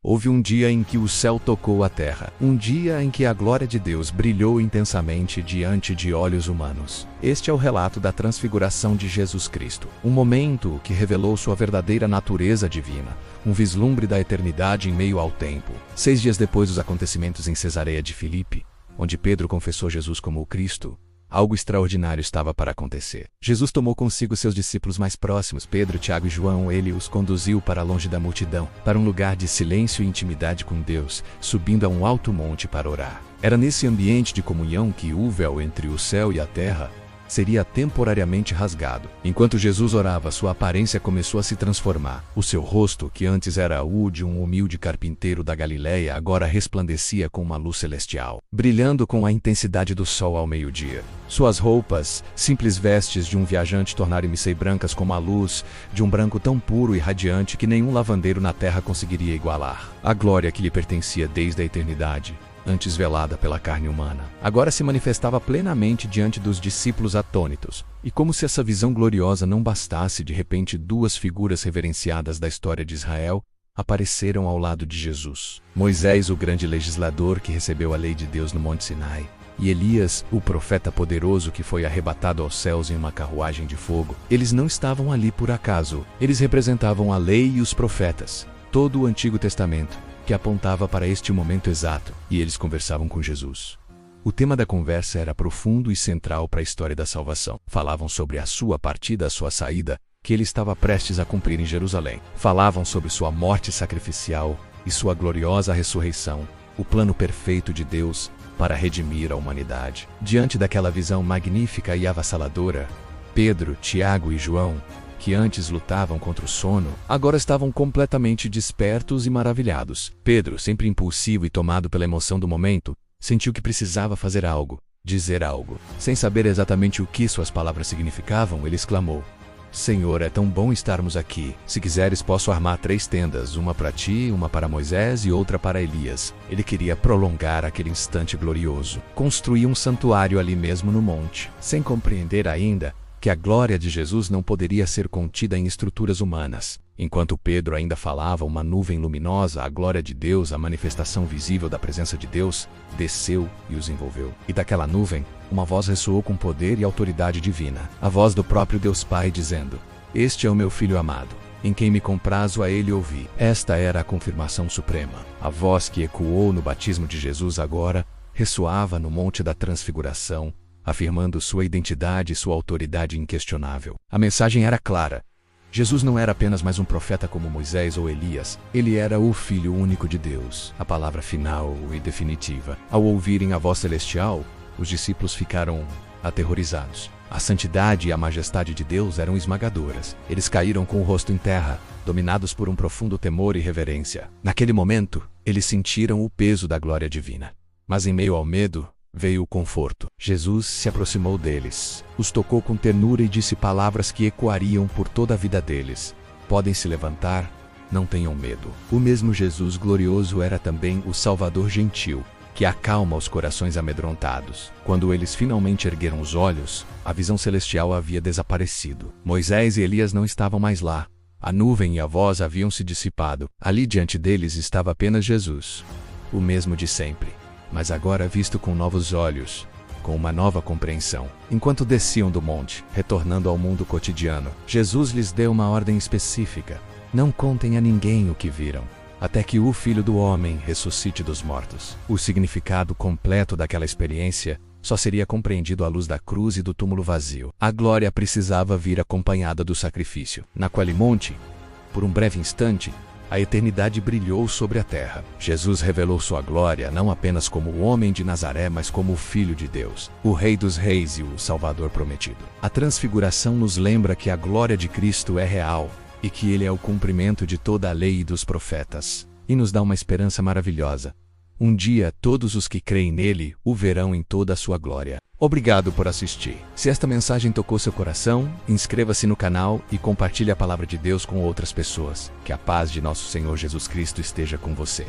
Houve um dia em que o céu tocou a terra, um dia em que a glória de Deus brilhou intensamente diante de olhos humanos. Este é o relato da transfiguração de Jesus Cristo, um momento que revelou sua verdadeira natureza divina, um vislumbre da eternidade em meio ao tempo. 6 dias depois dos acontecimentos em Cesareia de Filipe, onde Pedro confessou Jesus como o Cristo, algo extraordinário estava para acontecer. Jesus tomou consigo seus discípulos mais próximos, Pedro, Tiago e João. Ele os conduziu para longe da multidão, para um lugar de silêncio e intimidade com Deus, subindo a um alto monte para orar. Era nesse ambiente de comunhão que o véu entre o céu e a terra seria temporariamente rasgado. Enquanto Jesus orava, sua aparência começou a se transformar. O seu rosto, que antes era o de um humilde carpinteiro da Galileia, agora resplandecia com uma luz celestial, brilhando com a intensidade do sol ao meio-dia. Suas roupas, simples vestes de um viajante, tornaram-se brancas como a luz de um branco tão puro e radiante que nenhum lavandeiro na terra conseguiria igualar. A glória que lhe pertencia desde a eternidade, antes velada pela carne humana, agora se manifestava plenamente diante dos discípulos atônitos. E como se essa visão gloriosa não bastasse, de repente 2 figuras reverenciadas da história de Israel apareceram ao lado de Jesus. Moisés, o grande legislador que recebeu a lei de Deus no Monte Sinai, e Elias, o profeta poderoso que foi arrebatado aos céus em uma carruagem de fogo. Eles não estavam ali por acaso. Eles representavam a lei e os profetas, todo o Antigo Testamento, que apontava para este momento exato, e eles conversavam com Jesus. O tema da conversa era profundo e central para a história da salvação. Falavam sobre a sua partida, a sua saída, que ele estava prestes a cumprir em Jerusalém. Falavam sobre sua morte sacrificial e sua gloriosa ressurreição, o plano perfeito de Deus para redimir a humanidade. Diante daquela visão magnífica e avassaladora, Pedro, Tiago e João, que antes lutavam contra o sono, agora estavam completamente despertos e maravilhados. Pedro, sempre impulsivo e tomado pela emoção do momento, sentiu que precisava fazer algo, dizer algo. Sem saber exatamente o que suas palavras significavam, ele exclamou: Senhor, é tão bom estarmos aqui. Se quiseres, posso armar 3 tendas, uma para ti, uma para Moisés e outra para Elias. Ele queria prolongar aquele instante glorioso. Construir um santuário ali mesmo no monte, sem compreender ainda que a glória de Jesus não poderia ser contida em estruturas humanas. Enquanto Pedro ainda falava, uma nuvem luminosa, a glória de Deus, a manifestação visível da presença de Deus, desceu e os envolveu. E daquela nuvem, uma voz ressoou com poder e autoridade divina, a voz do próprio Deus Pai dizendo: Este é o meu Filho amado, em quem me comprazo a ele ouvi. Esta era a confirmação suprema. A voz que ecoou no batismo de Jesus agora ressoava no Monte da Transfiguração, afirmando sua identidade e sua autoridade inquestionável. A mensagem era clara. Jesus não era apenas mais um profeta como Moisés ou Elias. Ele era o Filho único de Deus, a palavra final e definitiva. Ao ouvirem a voz celestial, os discípulos ficaram aterrorizados. A santidade e a majestade de Deus eram esmagadoras. Eles caíram com o rosto em terra, dominados por um profundo temor e reverência. Naquele momento, eles sentiram o peso da glória divina. Mas em meio ao medo, veio o conforto. Jesus se aproximou deles, os tocou com ternura e disse palavras que ecoariam por toda a vida deles: Podem se levantar, não tenham medo. O mesmo Jesus glorioso era também o Salvador gentil, que acalma os corações amedrontados. Quando eles finalmente ergueram os olhos, a visão celestial havia desaparecido. Moisés e Elias não estavam mais lá. A nuvem e a voz haviam se dissipado. Ali diante deles estava apenas Jesus, o mesmo de sempre, mas agora visto com novos olhos, com uma nova compreensão. Enquanto desciam do monte, retornando ao mundo cotidiano, Jesus lhes deu uma ordem específica: Não contem a ninguém o que viram, até que o Filho do Homem ressuscite dos mortos. O significado completo daquela experiência só seria compreendido à luz da cruz e do túmulo vazio. A glória precisava vir acompanhada do sacrifício. Naquele monte, por um breve instante, a eternidade brilhou sobre a terra. Jesus revelou sua glória não apenas como o homem de Nazaré, mas como o Filho de Deus, o Rei dos Reis e o Salvador prometido. A transfiguração nos lembra que a glória de Cristo é real e que ele é o cumprimento de toda a lei e dos profetas. E nos dá uma esperança maravilhosa. Um dia, todos os que creem nele o verão em toda a sua glória. Obrigado por assistir. Se esta mensagem tocou seu coração, inscreva-se no canal e compartilhe a palavra de Deus com outras pessoas. Que a paz de nosso Senhor Jesus Cristo esteja com você.